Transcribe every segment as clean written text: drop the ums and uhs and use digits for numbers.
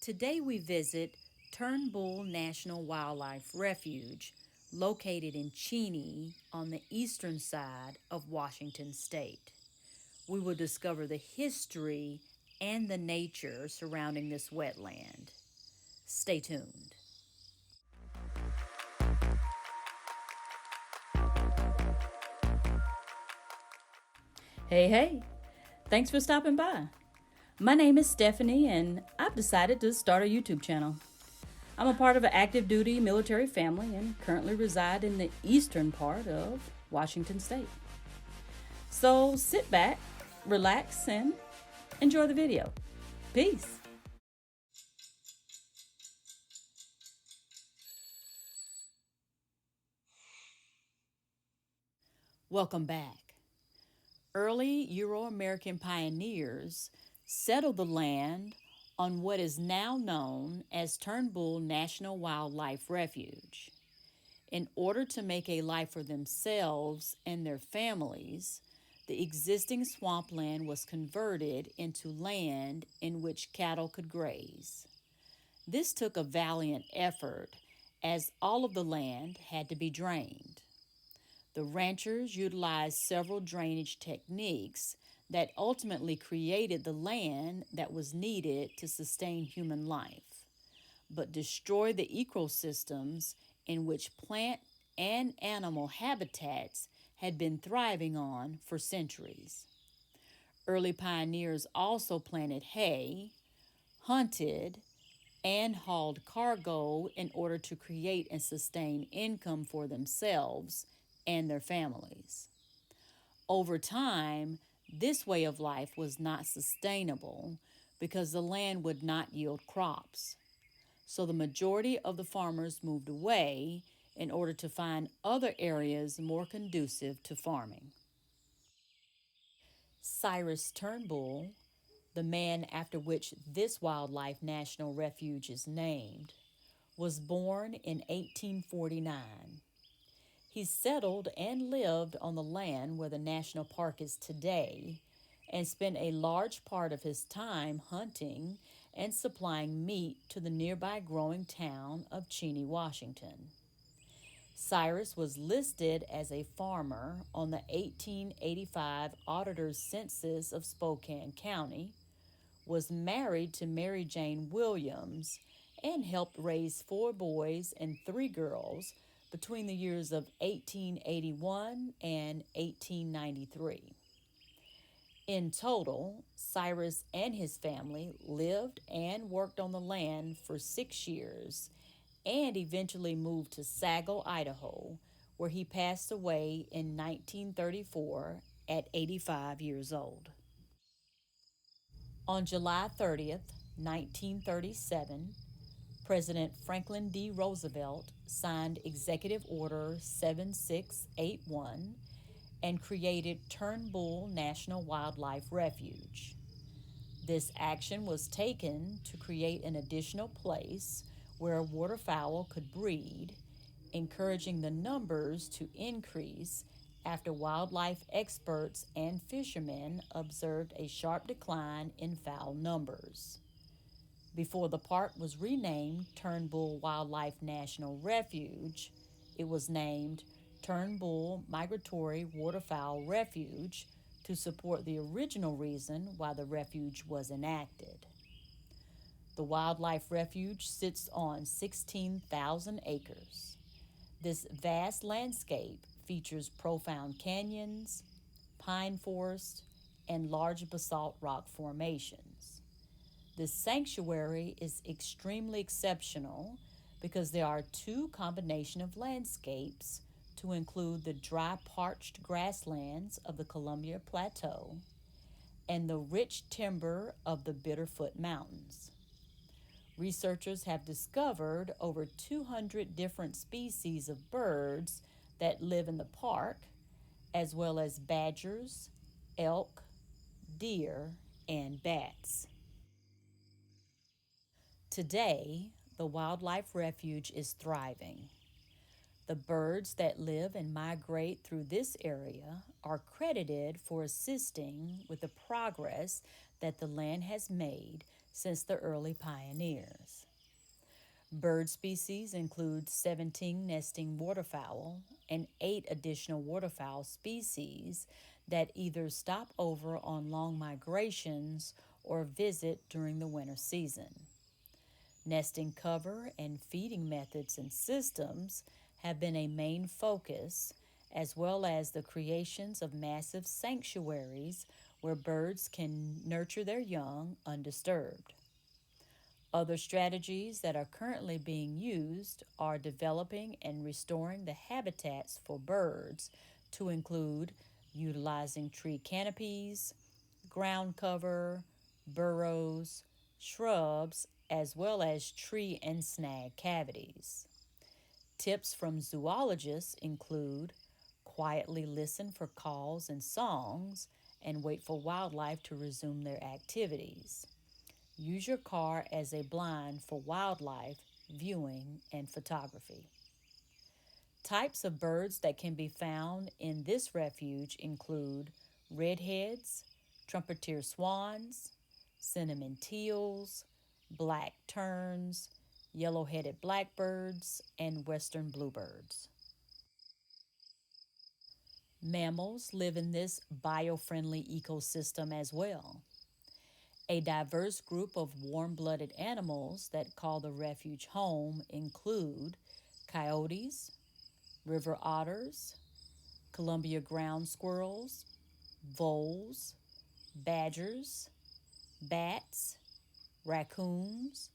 Today we visit Turnbull National Wildlife Refuge, located in Cheney on the eastern side of Washington State. We will discover the history and the nature surrounding this wetland. Stay tuned. Hey, hey, thanks for stopping by. My name is Stephanie, and I've decided to start a YouTube channel. I'm a part of an active duty military family and currently reside in the eastern part of Washington State. So sit back, relax, and enjoy the video. Peace. Welcome back. Early Euro American pioneers settled the land on what is now known as Turnbull National Wildlife Refuge. In order to make a life for themselves and their families, the existing swampland was converted into land in which cattle could graze. This took a valiant effort, as all of the land had to be drained. The ranchers utilized several drainage techniques that ultimately created the land that was needed to sustain human life, but destroyed the ecosystems in which plant and animal habitats had been thriving on for centuries. Early pioneers also planted hay, hunted, and hauled cargo in order to create and sustain income for themselves and their families. Over time, this way of life was not sustainable because the land would not yield crops. So the majority of the farmers moved away in order to find other areas more conducive to farming. Cyrus Turnbull, the man after which this wildlife national refuge is named, was born in 1849. He settled and lived on the land where the national park is today and spent a large part of his time hunting and supplying meat to the nearby growing town of Cheney, Washington. Cyrus was listed as a farmer on the 1885 Auditor's Census of Spokane County, was married to Mary Jane Williams, and helped raise 4 boys and 3 girls between the years of 1881 and 1893. In total, Cyrus and his family lived and worked on the land for 6 years and eventually moved to Sago, Idaho, where he passed away in 1934 at 85 years old. On July 30th, 1937, President Franklin D. Roosevelt signed Executive Order 7681 and created Turnbull National Wildlife Refuge. This action was taken to create an additional place where waterfowl could breed, encouraging the numbers to increase after wildlife experts and fishermen observed a sharp decline in fowl numbers. Before the park was renamed Turnbull Wildlife National Refuge, it was named Turnbull Migratory Waterfowl Refuge to support the original reason why the refuge was enacted. The wildlife refuge sits on 16,000 acres. This vast landscape features profound canyons, pine forests, and large basalt rock formations. This sanctuary is extremely exceptional because there are two combinations of landscapes to include the dry parched grasslands of the Columbia Plateau and the rich timber of the Bitterfoot Mountains. Researchers have discovered over 200 different species of birds that live in the park, as well as badgers, elk, deer, and bats. Today, the wildlife refuge is thriving. The birds that live and migrate through this area are credited for assisting with the progress that the land has made since the early pioneers. Bird species include 17 nesting waterfowl and 8 additional waterfowl species that either stop over on long migrations or visit during the winter season. Nesting cover and feeding methods and systems have been a main focus, as well as the creations of massive sanctuaries where birds can nurture their young undisturbed. Other strategies that are currently being used are developing and restoring the habitats for birds to include utilizing tree canopies, ground cover, burrows, shrubs, as well as tree and snag cavities. Tips from zoologists include quietly listen for calls and songs and wait for wildlife to resume their activities. Use your car as a blind for wildlife viewing and photography. Types of birds that can be found in this refuge include redheads, trumpeter swans, cinnamon teals, black terns, yellow-headed blackbirds, and western bluebirds. Mammals live in this bio-friendly ecosystem as well. A diverse group of warm-blooded animals that call the refuge home include coyotes, river otters, Columbia ground squirrels, voles, badgers, bats, raccoons,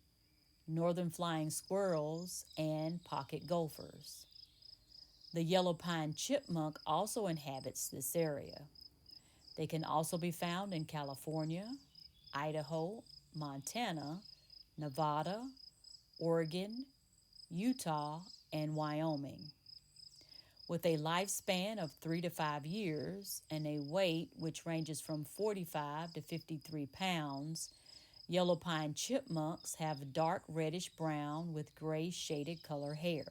northern flying squirrels, and pocket gophers. The yellow pine chipmunk also inhabits this area. They can also be found in California, Idaho, Montana, Nevada, Oregon, Utah, and Wyoming. With a lifespan of 3 to 5 years and a weight which ranges from 45 to 53 pounds, yellow pine chipmunks have dark reddish brown with gray shaded color hair.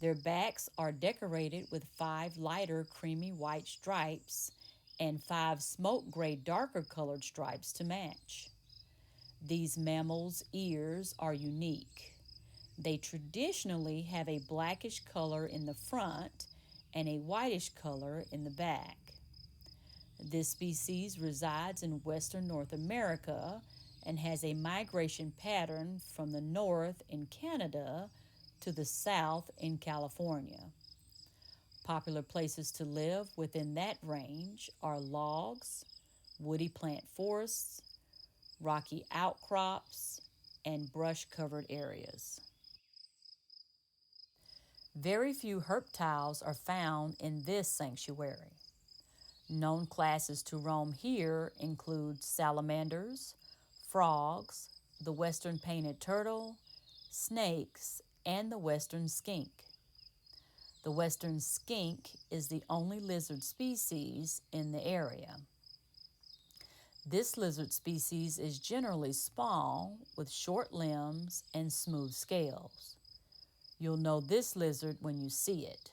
Their backs are decorated with 5 lighter creamy white stripes and 5 smoke gray darker colored stripes to match. These mammals' ears are unique. They traditionally have a blackish color in the front and a whitish color in the back. This species resides in western North America and has a migration pattern from the north in Canada to the south in California. Popular places to live within that range are logs, woody plant forests, rocky outcrops, and brush-covered areas. Very few herptiles are found in this sanctuary. Known classes to roam here include salamanders, frogs, the western painted turtle, snakes, and the western skink. The western skink is the only lizard species in the area. This lizard species is generally small with short limbs and smooth scales. You'll know this lizard when you see it.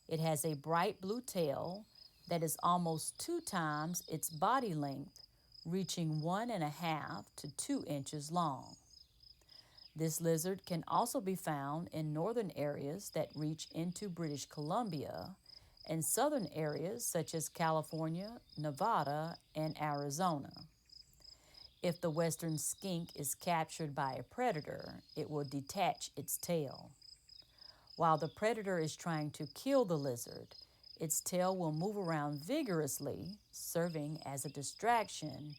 It has a bright blue tail that is almost 2 times its body length, reaching 1.5 to 2 inches long. This lizard can also be found in northern areas that reach into British Columbia and southern areas such as California, Nevada, and Arizona. If the western skink is captured by a predator, it will detach its tail. While the predator is trying to kill the lizard, its tail will move around vigorously, serving as a distraction,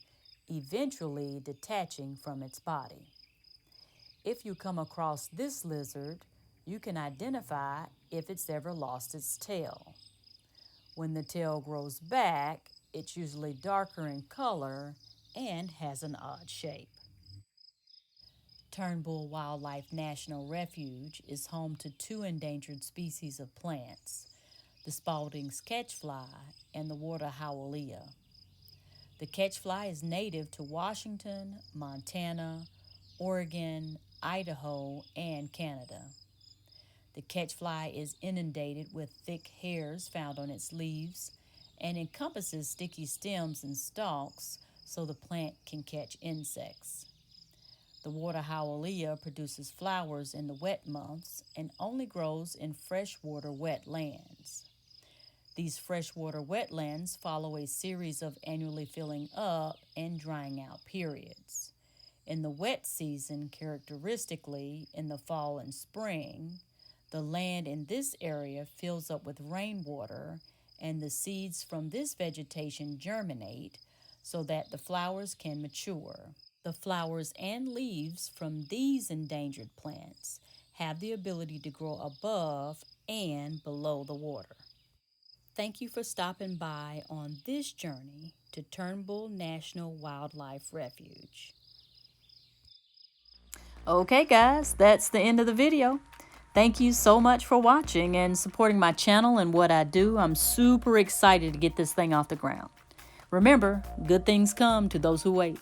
eventually detaching from its body. If you come across this lizard, you can identify if it's ever lost its tail. When the tail grows back, it's usually darker in color and has an odd shape. Turnbull Wildlife National Refuge is home to 2 endangered species of plants, the Spaulding's catchfly and the water howelea. The catchfly is native to Washington, Montana, Oregon, Idaho, and Canada. The catchfly is inundated with thick hairs found on its leaves and encompasses sticky stems and stalks, so the plant can catch insects. The water howellia produces flowers in the wet months and only grows in freshwater wetlands. These freshwater wetlands follow a series of annually filling up and drying out periods. In the wet season, characteristically in the fall and spring, the land in this area fills up with rainwater and the seeds from this vegetation germinate so that the flowers can mature. The flowers and leaves from these endangered plants have the ability to grow above and below the water. Thank you for stopping by on this journey to Turnbull National Wildlife Refuge. Okay, guys, that's the end of the video. Thank you so much for watching and supporting my channel and what I do. I'm super excited to get this thing off the ground. Remember, good things come to those who wait.